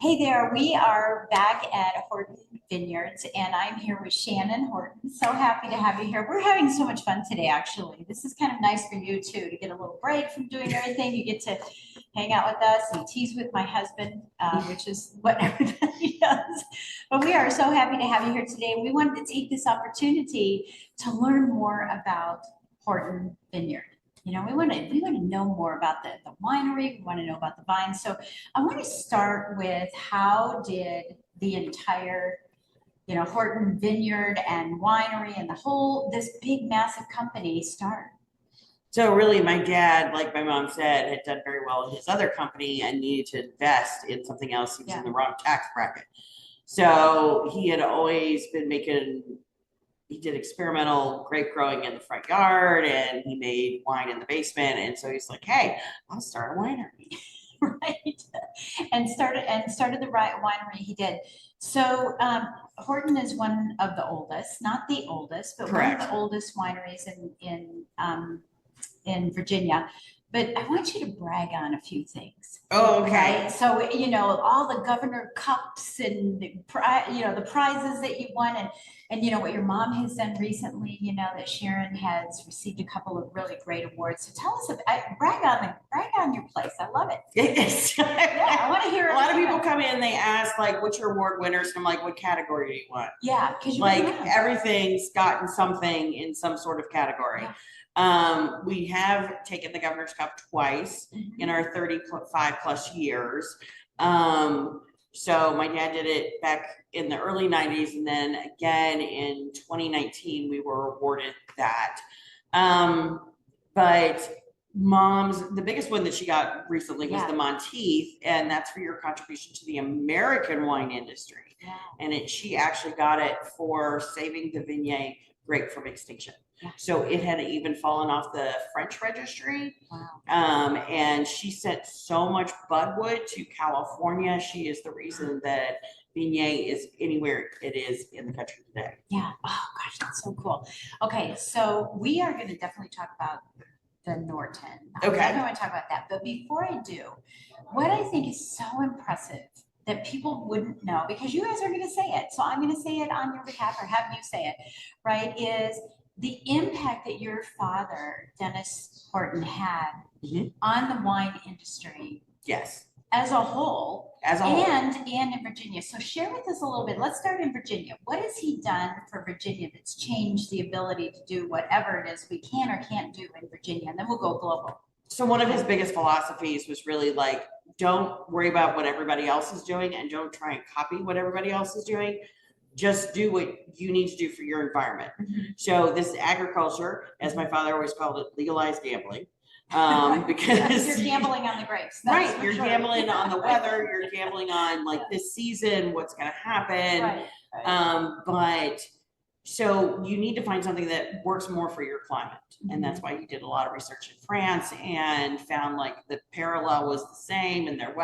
Hey there, we are back at Horton Vineyards, and I'm here with Shannon Horton. So happy to have you here. We're having so much fun today, actually. This is kind of nice for you too, to get a little break from doing everything. You get to hang out with us and tease with my husband, which is what everybody does. But we are so happy to have you here today. We wanted to take this opportunity to learn more about Horton Vineyard. You know, we want to know more about the winery. We want to know about the vines. So I want to start with, how did the entire, Horton Vineyard and Winery and this big massive company start? So really, my dad, like my mom said, had done very well in his other company and needed to invest in something else. He was in the wrong tax bracket. So he had always been he did experimental grape growing in the front yard, and he made wine in the basement. And so he's like, hey, I'll start a winery. Right. And started the winery he did. So Horton is one of the oldest, not the oldest, but Correct. one of the oldest wineries in Virginia. But I want you to brag on a few things. Oh, okay. Right? So, all the governor cups and the prizes that you won, and what your mom has done recently, that Sharon has received a couple of really great awards. So tell us brag on your place. I love it. Yeah, I want to hear. A lot of people come in, they ask, like, what's your award winners? And I'm like, what category do you want? Yeah, because everything's gotten something in some sort of category. Yeah. We have taken the Governor's Cup twice in our 35 plus years. So my dad did it back in the early 90s, and then again in 2019 we were awarded that. But the biggest one that she got recently was the Monteith, and that's for your contribution to the American wine industry. Yeah. And she actually got it for saving the Viognier grape from extinction. Yeah. So it had even fallen off the French registry. Wow. And she sent so much budwood to California. She is the reason that Viognier is anywhere it is in the country today. Yeah. Oh gosh, that's so cool. Okay, so we are going to definitely talk about the Norton. Okay. I want to talk about that. But before I do, what I think is so impressive that people wouldn't know, because you guys are going to say it, so I'm going to say it on your behalf, or have you say it, right, is the impact that your father, Dennis Horton, had on the wine industry. Yes. As a whole. And in Virginia. So share with us a little bit. Let's start in Virginia. What has he done for Virginia that's changed the ability to do whatever it is we can or can't do in Virginia? And then we'll go global. So one of his biggest philosophies was really like, don't worry about what everybody else is doing, and don't try and copy what everybody else is doing. Just do what you need to do for your environment. So this is agriculture, as my father always called it, legalized gambling. Because you're gambling on the grapes. Right. You're gambling on the weather. You're gambling on this season, what's going to happen. Right. But so you need to find something that works more for your climate. And that's why he did a lot of research in France and found the parallel was the same, and their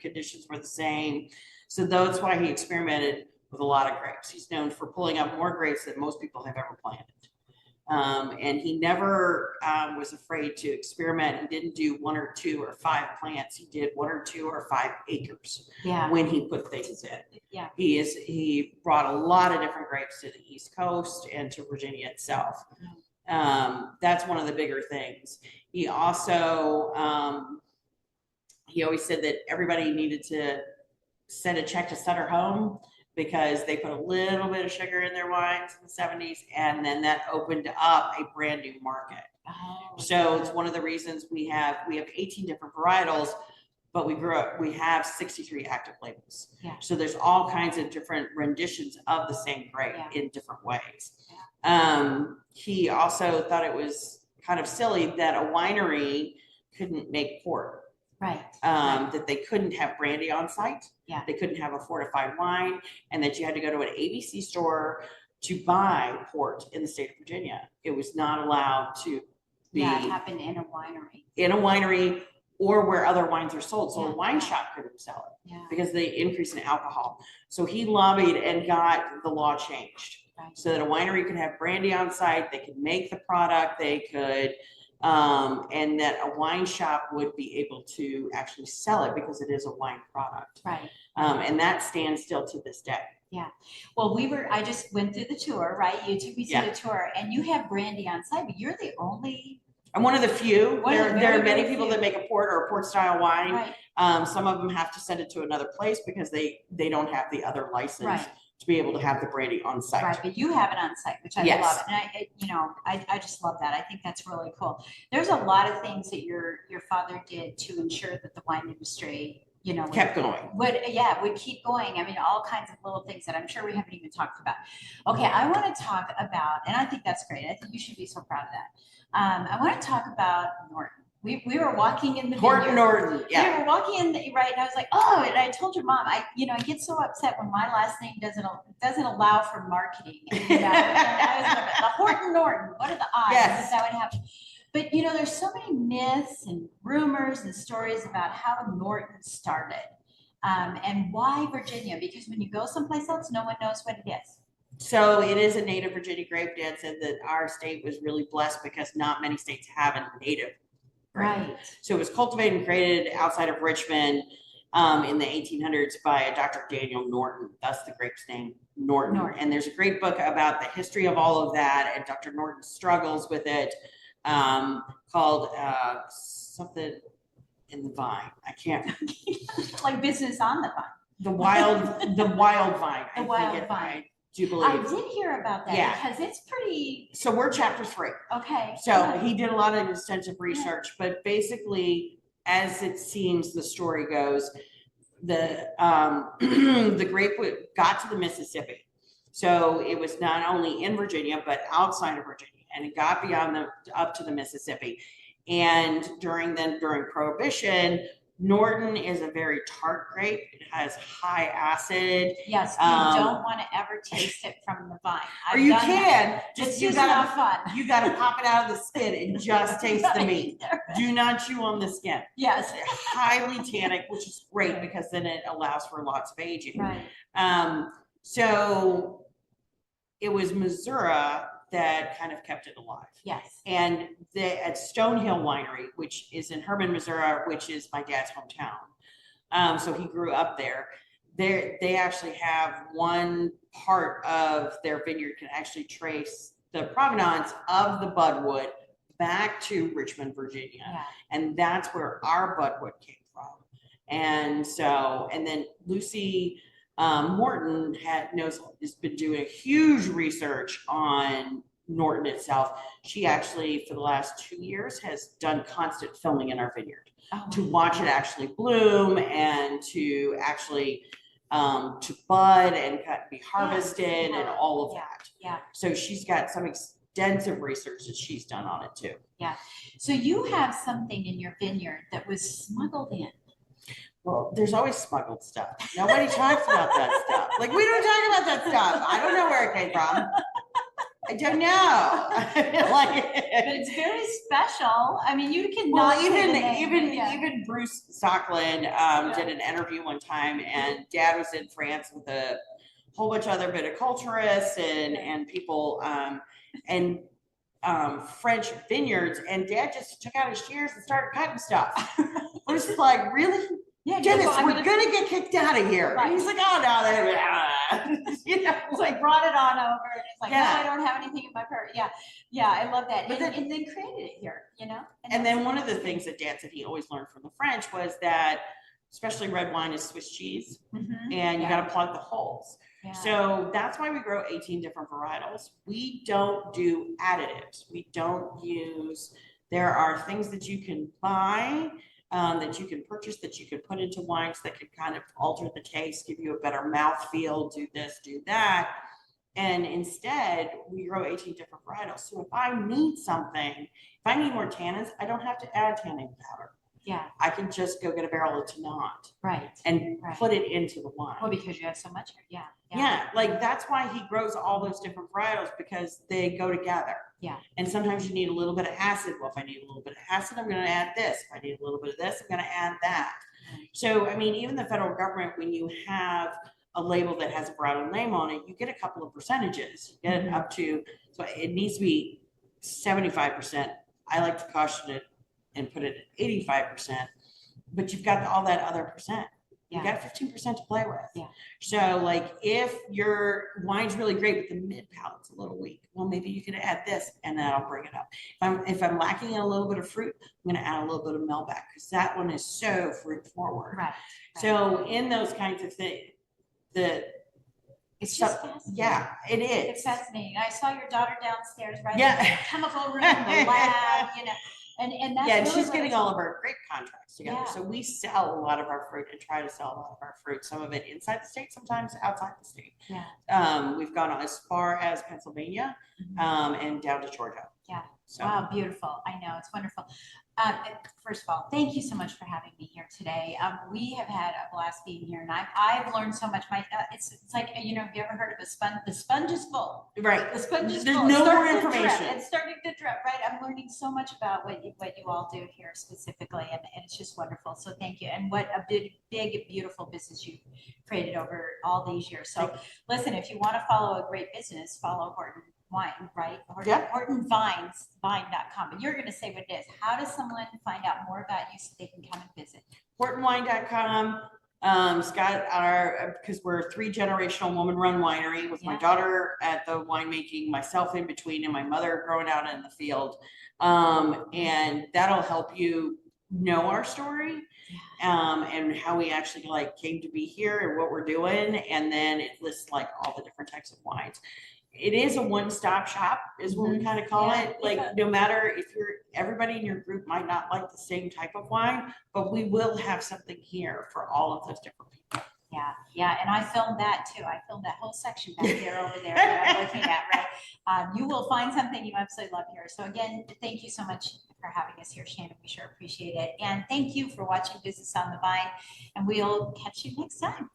conditions were the same. So that's why he experimented with a lot of grapes. He's known for pulling up more grapes than most people have ever planted. And he never was afraid to experiment. He didn't do 1 or 2 or 5 plants. He did 1 or 2 or 5 acres when he put things in. Yeah. He brought a lot of different grapes to the East Coast and to Virginia itself. That's one of the bigger things. He also, he always said that everybody needed to send a check to Sutter Home, because they put a little bit of sugar in their wines in the 70s, and then that opened up a brand new market. So it's one of the reasons we have 18 different varietals, but we have 63 active labels. Yeah. So there's all kinds of different renditions of the same grape in different ways. He also thought it was kind of silly that a winery couldn't make port. Right. That they couldn't have brandy on site. Yeah. They couldn't have a fortified wine, and that you had to go to an ABC store to buy port in the state of Virginia. It was not allowed to be. Yeah, it happened in a winery. In a winery, or where other wines are sold. So a wine shop couldn't sell it because of the increase in alcohol. So he lobbied and got the law changed so that a winery could have brandy on site. They could make the product. They could and that a wine shop would be able to actually sell it because it is a wine product. Right. And that stands still to this day. Yeah. Well, I just went through the tour, right? You took me through Yeah. the tour, and you have brandy on site, but you're the only. I'm one of the few. One of the There are very, many very people few. that make a port or a port style wine. Right. Some of them have to send it to another place because they don't have the other license Right. to be able to have the brandy on site. Right, but you have it on site, which I Yes. love, and I just love that. I think that's really cool. There's a lot of things that your father did to ensure that the wine industry, Kept going. would keep going. I mean, all kinds of little things that I'm sure we haven't even talked about. Okay, I want to talk about, and I think that's great. I think you should be so proud of that. I want to talk about Norton. We were walking in the Horton vineyard. Norton, yeah. We were walking in, right, and I was like, oh, and I told your mom, I get so upset when my last name doesn't allow for marketing. And I was like, the Horton Norton, what are the odds Yes. that would happen? But there's so many myths and rumors and stories about how Norton started, and why Virginia, because when you go someplace else, no one knows what it is. So it is a native Virginia grape. Dad said that our state was really blessed because not many states have a native grape. Right. So it was cultivated and created outside of Richmond in the 1800s by a Dr. Daniel Norton. That's the grape's name, Norton. And there's a great book about the history of all of that and Dr. Norton's struggles with it, called something in the vine. I can't. Like Business on the Vine. The wild vine. The wild vine. I do believe. I did hear about that, Yeah. because it's pretty. So we're chapter 3. Okay. So he did a lot of extensive research, but basically, as it seems, the story goes, the the grape got to the Mississippi. So it was not only in Virginia, but outside of Virginia, and it got beyond up to the Mississippi. And during Prohibition, Norton is a very tart grape. It has high acid. Yes, you don't want to ever taste it from the vine. Or you can. It's just not fun. You got to pop it out of the skin and just taste the meat. Do not chew on the skin. Yes. It's highly tannic, which is great because then it allows for lots of aging. Right. So it was Missouri that kind of kept it alive. Yes. And at Stonehill Winery, which is in Hermann, Missouri, which is my dad's hometown. So he grew up there. They actually have one part of their vineyard can actually trace the provenance of the budwood back to Richmond, Virginia. Yeah. And that's where our budwood came from. And then Lucy Morton has been doing huge research on Norton itself. She actually, for the last 2 years, has done constant filming in our vineyard to watch it actually bloom and to actually to bud and be harvested and all of that. Yeah. So she's got some extensive research that she's done on it too. Yeah. So you have something in your vineyard that was smuggled in. Well, there's always smuggled stuff. Nobody talks about that stuff. Like, we don't talk about that stuff. I don't know where it came from. I don't know. But it's very special. I mean, you can well, not even Bruce Stockland did an interview one time, and Dad was in France with a whole bunch of other viticulturists and people and French vineyards, and Dad just took out his shears and started cutting stuff. We're just like, really? Yeah, Dennis, we're gonna get kicked out of here. Right. And he's like, oh no, it's like brought it on over, and it's like, no, I don't have anything in my purse. Yeah, I love that. And then created it here, And then one of the things that Dad said he always learned from the French was that, especially red wine is Swiss cheese, and you got to plug the holes. Yeah. So that's why we grow 18 different varietals. We don't do additives. We don't use. There are things that you can buy. That you can purchase, that you can put into wines that can kind of alter the taste, give you a better mouthfeel, do this, do that. And instead, we grow 18 different varietals. So if I need something, if I need more tannins, I don't have to add tannin powder. Yeah. I can just go get a barrel of Tannat. Right. And put it into the wine. Well, because you have so much. Yeah. Like that's why he grows all those different varietals, because they go together. Yeah. And sometimes you need a little bit of acid. Well, if I need a little bit of acid, I'm going to add this. If I need a little bit of this, I'm going to add that. So, I mean, even the federal government, when you have a label that has a varietal name on it, you get a couple of percentages. You get it up to, so it needs to be 75% I like to caution it and put it at 85%, but you've got all that other percent. You got 15% to play with. Yeah. So like if your wine's really great, but the mid palate's a little weak, well, maybe you could add this and that'll bring it up. If I'm lacking in a little bit of fruit, I'm going to add a little bit of Melback because that one is so fruit forward. Right. So in those kinds of things, It's just fascinating. Yeah, it is. It's fascinating. I saw your daughter downstairs, right? Yeah. In the chemical room, the lab, you know, and that's Yeah, really she's what getting it's all of our grape contracts together. Yeah. So we sell a lot of our fruit and try to sell a lot of our fruit, some of it inside the state, sometimes outside the state. Yeah. We've gone as far as Pennsylvania, and down to Georgia. Yeah. So. Wow, beautiful. I know, it's wonderful. First of all, thank you so much for having me here today. We have had a blast being here, and I've learned so much. It's like, you know, have you ever heard of a sponge? The sponge is full. Right. The sponge is There's full. no It's more starting to drip. information. It's starting to drip, right? I'm learning so much about what you all do here specifically, and it's just wonderful. So thank you. And what a big, beautiful business you've created over all these years. So listen, if you want to follow a great business, follow Horton Wine, right? Horton Vines, vine.com. But you're going to say what it is. How does someone find out more about you so they can come and visit? HortonWine.com. Scott, because we're a 3-generational woman-run winery with my daughter at the winemaking, myself in between, and my mother growing out in the field. And that'll help you know our story, and how we actually like came to be here and what we're doing. And then it lists like all the different types of wines. It is a one-stop shop is what we kind of call it. Like no matter if everybody in your group might not like the same type of wine, but we will have something here for all of those different people. Yeah, and I filmed that too. I filmed that whole section back there over there that I'm looking at, right? You will find something you absolutely love here. So again, thank you so much for having us here, Shannon. We sure appreciate it. And thank you for watching Business on the Vine, and we'll catch you next time.